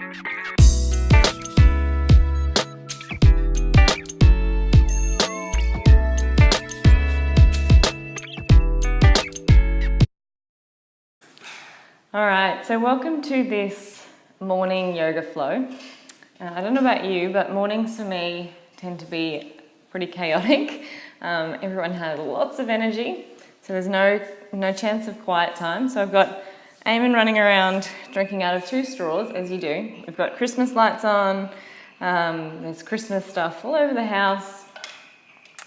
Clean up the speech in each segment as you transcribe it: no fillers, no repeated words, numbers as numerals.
All right, so welcome to this morning yoga flow. I don't know about you, but mornings for me tend to be pretty chaotic. Everyone has lots of energy, so there's no chance of quiet time. So I've got Eamon running around drinking out of 2 straws, as you do. We've got Christmas lights on, there's Christmas stuff all over the house.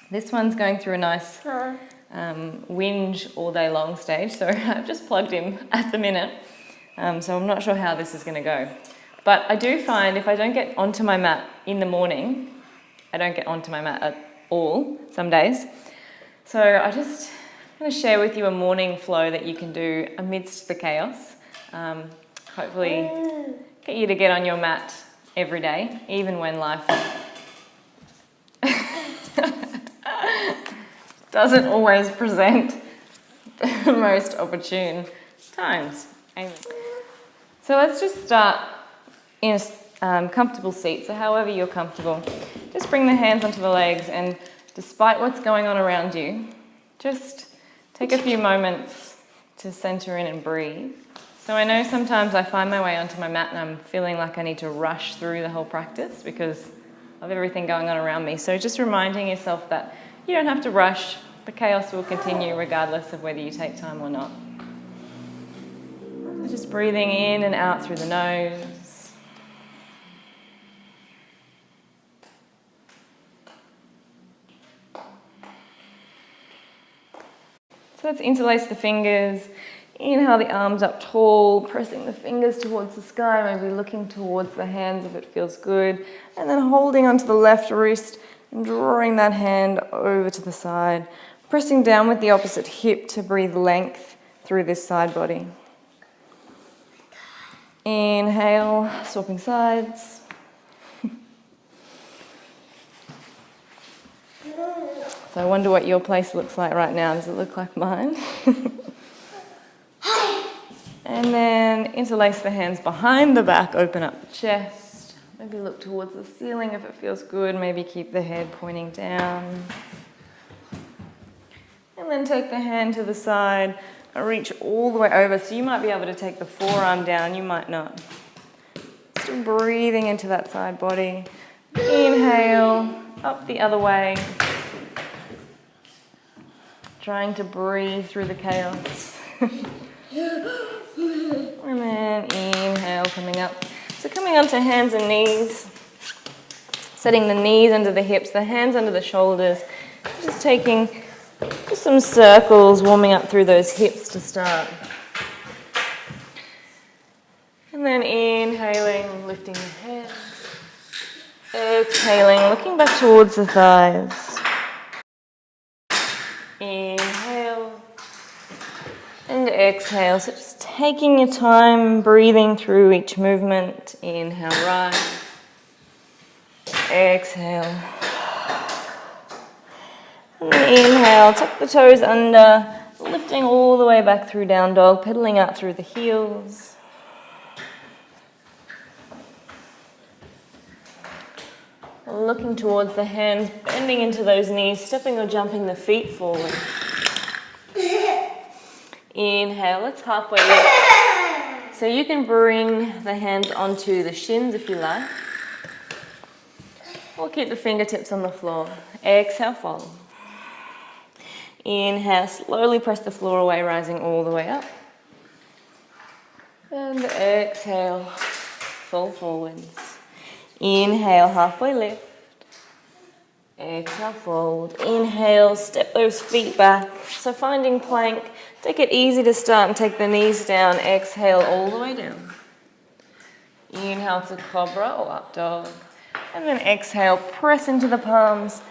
This one's going through a nice whinge all day long stage, so I've just plugged him at the minute, so I'm not sure how this is going to go. But I do find if I don't get onto my mat in the morning, I don't get onto my mat at all some days. So I'm going to share with you a morning flow that you can do amidst the chaos. Hopefully get you to get on your mat every day, even when life doesn't always present the most opportune times. Amen. So let's just start in a comfortable seat. So however you're comfortable, just bring the hands onto the legs, and despite what's going on around you, just take a few moments to center in and breathe. So I know sometimes I find my way onto my mat and I'm feeling like I need to rush through the whole practice because of everything going on around me. So just reminding yourself that you don't have to rush. The chaos will continue regardless of whether you take time or not. So just breathing in and out through the nose. So let's interlace the fingers. Inhale the arms up tall, pressing the fingers towards the sky, maybe looking towards the hands if it feels good. And then holding onto the left wrist and drawing that hand over to the side. Pressing down with the opposite hip to breathe length through this side body. Inhale, swapping sides. So I wonder what your place looks like right now. Does it look like mine? And then interlace the hands behind the back, open up the chest. Maybe look towards the ceiling if it feels good. Maybe keep the head pointing down. And then take the hand to the side and reach all the way over. So you might be able to take the forearm down, you might not. Still breathing into that side body. Inhale, up the other way. Trying to breathe through the chaos. And then inhale, coming up. So coming onto hands and knees. Setting the knees under the hips, the hands under the shoulders. Just taking some circles, warming up through those hips to start. And then inhaling, lifting the head. Exhaling, looking back towards the thighs. Inhale. And exhale. So just taking your time, breathing through each movement. Inhale, rise. Exhale. And inhale, tuck the toes under, lifting all the way back through down dog, pedaling out through the heels. Looking towards the hands, bending into those knees, stepping or jumping the feet forward. Inhale, let's halfway lift. So you can bring the hands onto the shins if you like. Or keep the fingertips on the floor. Exhale, fold. Inhale, slowly press the floor away, rising all the way up. And exhale, fold forwards. Inhale, halfway lift. Exhale, fold. Inhale, step those feet back. So finding plank, take it easy to start and take the knees down. Exhale, all the way down. Inhale to cobra or up dog. And then exhale, press into the palms.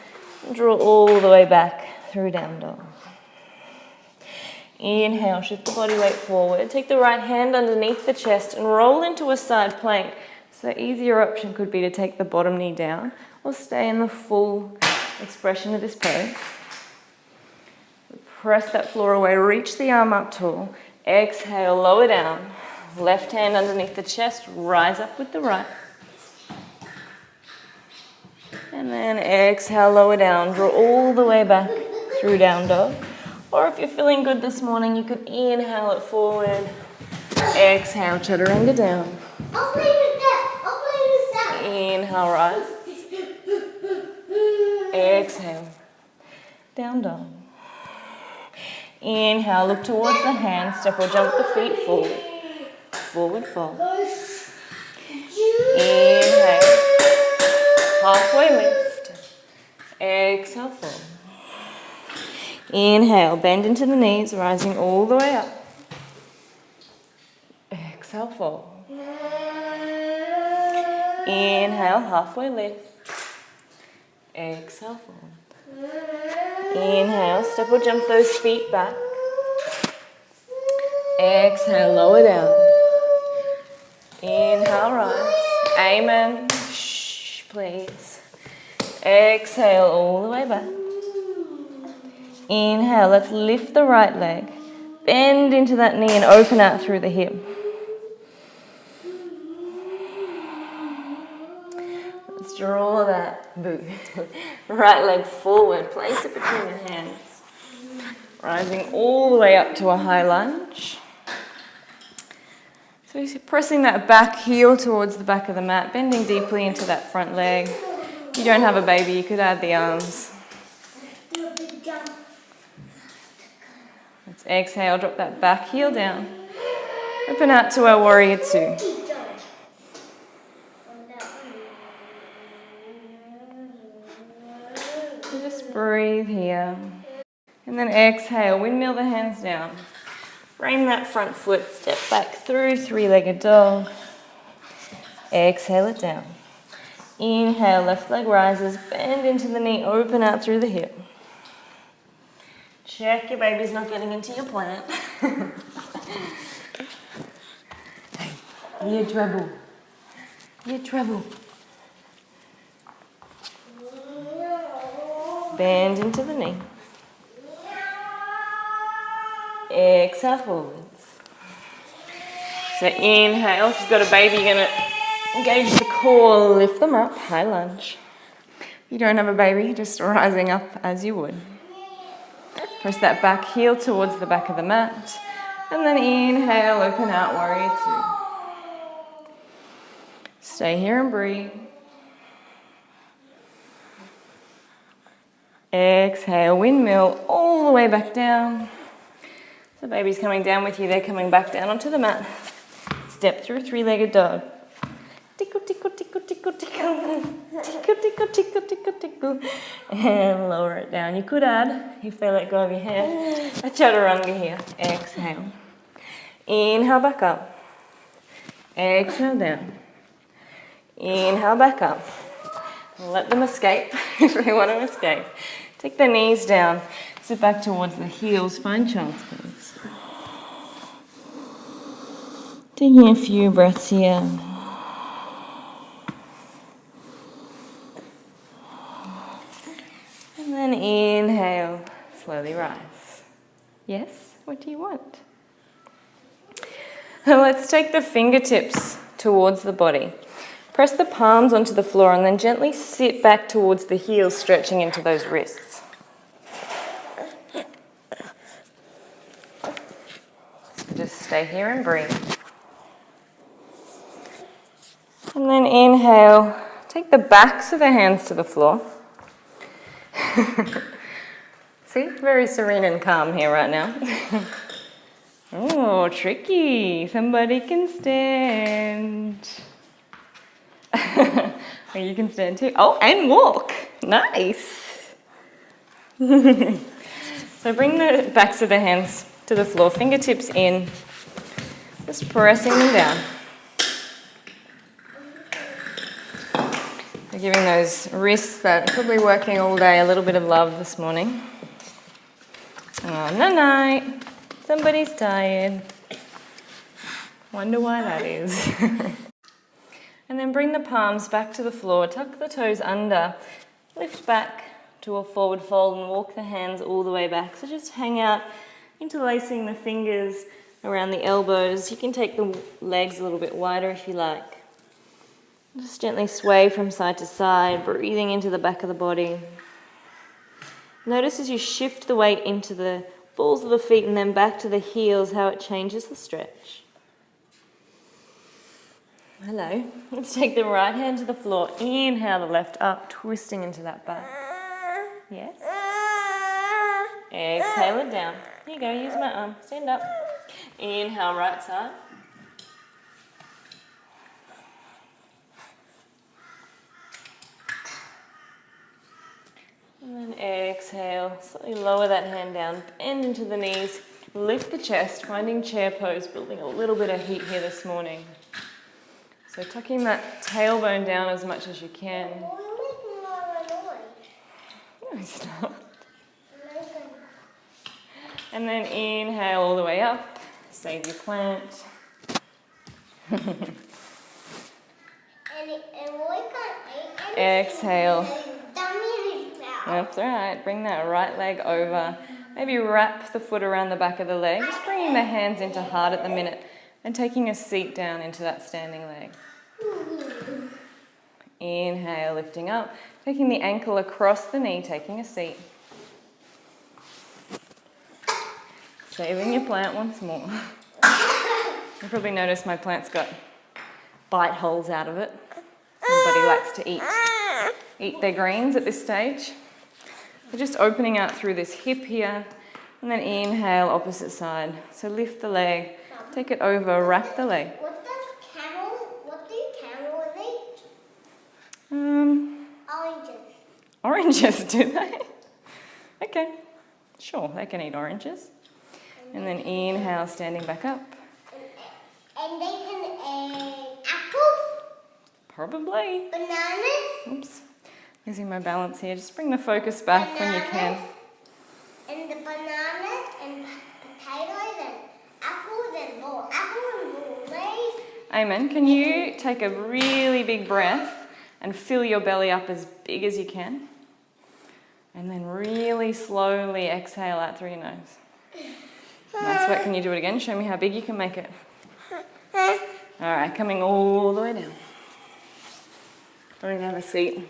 And draw all the way back through down dog. Inhale, shift the body weight forward. Take the right hand underneath the chest and roll into a side plank. So the easier option could be to take the bottom knee down or stay in the full expression of this pose. Press that floor away, reach the arm up tall. Exhale, lower down. Left hand underneath the chest, rise up with the right. And then exhale, lower down, draw all the way back through down dog. Or if you're feeling good this morning, you could inhale it forward. Exhale, chaturanga down. I'll play with that. I'll play with that. Inhale, rise. Exhale, down dog. Inhale, look towards the hands, step or jump the feet forward. Forward fold. Inhale, halfway lift. Exhale, fold. Inhale, bend into the knees, rising all the way up. Exhale, fold. Inhale, halfway lift. Exhale, fold. Inhale, step or jump those feet back. Exhale, lower down. Inhale, rise. Amen. Shh, please. Exhale, all the way back. Inhale, let's lift the right leg. Bend into that knee and open out through the hip. Let's draw that boot. Right leg forward, place it between your hands. Rising all the way up to a high lunge. So you're pressing that back heel towards the back of the mat, bending deeply into that front leg. If you don't have a baby, you could add the arms. Let's exhale, drop that back heel down. Open out to our warrior two. So just breathe here. And then exhale, windmill the hands down. Frame that front foot, step back through three-legged dog. Exhale it down. Inhale, left leg rises, bend into the knee, open out through the hip. Check your baby's not getting into your plant. Hey, you trouble. You trouble. Bend into the knee. Exhale forwards. So inhale, if you've got a baby, you're going to engage the core, lift them up, high lunge. If you don't have a baby, just rising up as you would. Press that back heel towards the back of the mat. And then inhale, open out, warrior two. Stay here and breathe. Exhale, windmill all the way back down. So baby's coming down with you, they're coming back down onto the mat. Step through three-legged dog. Tickle, tickle, tickle, tickle, tickle. Tickle, tickle, tickle, tickle, tickle. And lower it down. You could add, if they let go of your hand, a chaturanga here. Exhale. Inhale back up. Exhale down. Inhale back up. Let them escape if they want to escape. Take the knees down. Sit back towards the heels. Find child's pose. Taking a few breaths here. And then inhale. Slowly rise. Yes? What do you want? Let's take the fingertips towards the body. Press the palms onto the floor and then gently sit back towards the heels, stretching into those wrists. Just stay here and breathe. And then inhale, take the backs of the hands to the floor. See, very serene and calm here right now. Oh, tricky. Somebody can stand. Or you can stand too. Oh, and walk. Nice. So bring the backs of the hands to the floor, fingertips in, just pressing them down. We're giving those wrists that are probably working all day a little bit of love this morning. Oh, night. Somebody's tired. Wonder why that is. And then bring the palms back to the floor, tuck the toes under, lift back to a forward fold and walk the hands all the way back. So just hang out, interlacing the fingers, around the elbows. You can take the legs a little bit wider if you like. Just gently sway from side to side, breathing into the back of the body. Notice as you shift the weight into the balls of the feet and then back to the heels, how it changes the stretch. Hello. Let's take the right hand to the floor. Inhale the left up, twisting into that back. Yes. Exhale it down. Here you go, use my arm. Stand up. Inhale, right side. And then exhale, slowly lower that hand down, bend into the knees, lift the chest, finding chair pose, building a little bit of heat here this morning. So tucking that tailbone down as much as you can. No, stop. And then inhale all the way up, save your plant. Exhale. That's all right. Bring that right leg over. Maybe wrap the foot around the back of the leg. Just bringing the hands into heart at the minute and taking a seat down into that standing leg. Inhale, lifting up. Taking the ankle across the knee, taking a seat. Saving your plant once more. You probably noticed my plant's got bite holes out of it. Somebody likes to eat their greens at this stage. We're just opening out through this hip here, and then inhale, opposite side. So lift the leg, take it over, wrap the leg. What do camels eat? Oranges. Oranges, do they? Okay, sure, they can eat oranges. And then inhale, standing back up. And they can eat apples? Probably. Bananas? Oops, losing my balance here. Just bring the focus back when you can. And the bananas and potatoes and apples and more maize. Amen. Can you take a really big breath and fill your belly up as big as you can? And then really slowly exhale out through your nose. Nice work. Can you do it again? Show me how big you can make it. All right, coming all the way down. We're going to have a seat.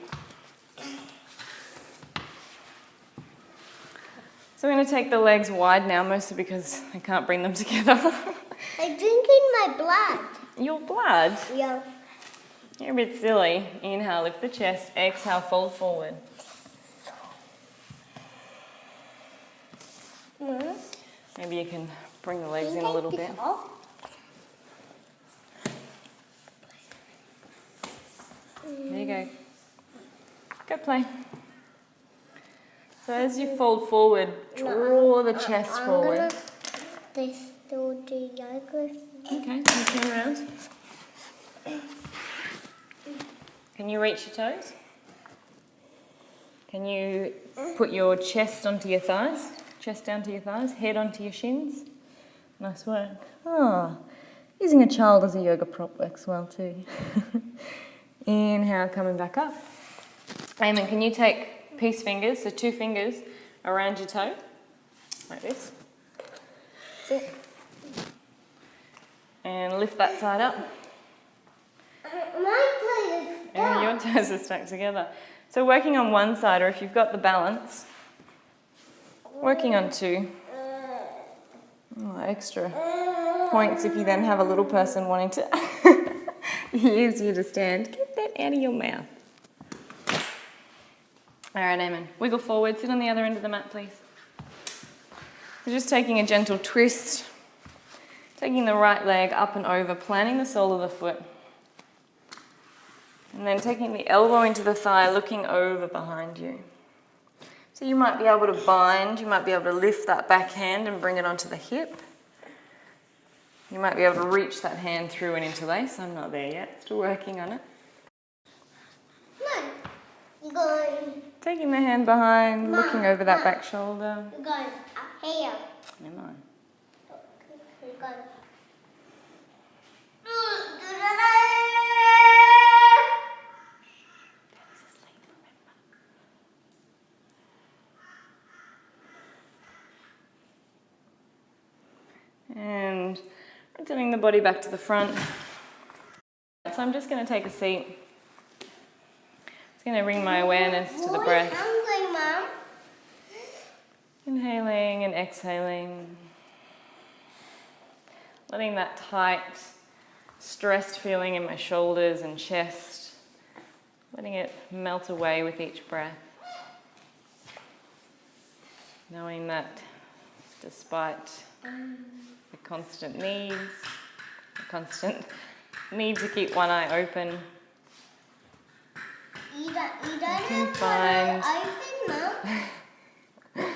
So we're going to take the legs wide now, mostly because I can't bring them together. They're drinking my blood. Your blood? Yeah. You're a bit silly. Inhale, lift the chest. Exhale, fold forward. Maybe you can bring the legs in a little bit. There you go. Go play. So as you fold forward, draw the chest forward. This do the yoga. Okay, you turn around. Can you reach your toes? Can you put your chest onto your thighs? Chest down to your thighs, head onto your shins. Nice work. Ah, using a child as a yoga prop works well too. Inhale, coming back up. Eamon, can you take peace fingers, so 2 fingers around your toe, like this. That's it. And lift that side up. My toes is stuck. And your toes are stuck together. So working on one side, or if you've got the balance, working on 2. Oh, extra points if you then have a little person wanting to use you to stand. Get that out of your mouth. All right, Eamon. Wiggle forward. Sit on the other end of the mat, please. So just taking a gentle twist. Taking the right leg up and over, planting the sole of the foot. And then taking the elbow into the thigh, looking over behind you. So you might be able to bind, you might be able to lift that back hand and bring it onto the hip. You might be able to reach that hand through and interlace. I'm not there yet, still working on it. Come on. You're going. Taking the hand behind, Mom, looking over that Mom. back shoulder. You're going up here. Never mind. You're going. And Bring the body back to the front. So I'm just going to take a seat. Just going to bring my awareness to the breath. Hungry, Mom. Inhaling and exhaling. Letting that tight, stressed feeling in my shoulders and chest, letting it melt away with each breath. Knowing that despite the constant need to keep one eye open, You don't have can to find- open, Mom.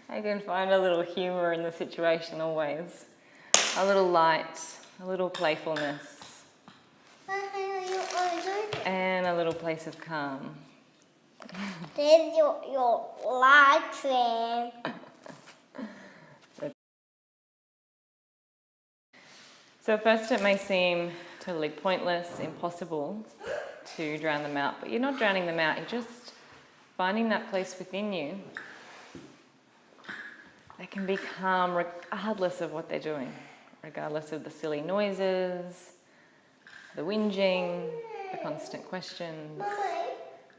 I can find a little humour in the situation always. A little light, a little playfulness, and a little place of calm. There's your light train. So at first it may seem totally pointless, impossible to drown them out, but you're not drowning them out, you're just finding that place within you that can be calm regardless of what they're doing, regardless of the silly noises, the whinging, the constant questions,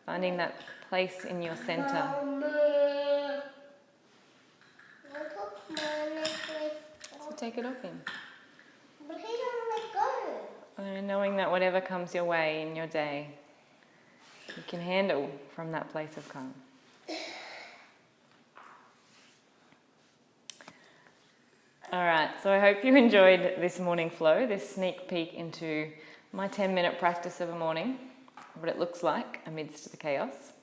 finding that place in your centre. So take it off him. But he don't let go. And knowing that whatever comes your way in your day, you can handle from that place of calm. All right, so I hope you enjoyed this morning flow, this sneak peek into my 10-minute practice of a morning, what it looks like amidst the chaos.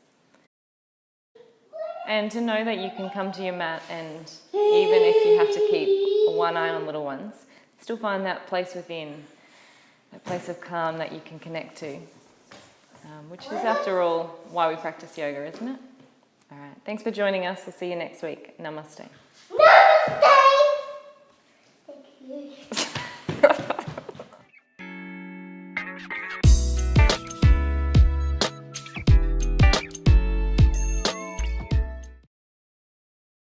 And to know that you can come to your mat and even if you have to keep one eye on little ones, still find that place within, that place of calm that you can connect to, which is after all why we practice yoga, isn't it? All right, thanks for joining us. We'll see you next week. Namaste. Namaste!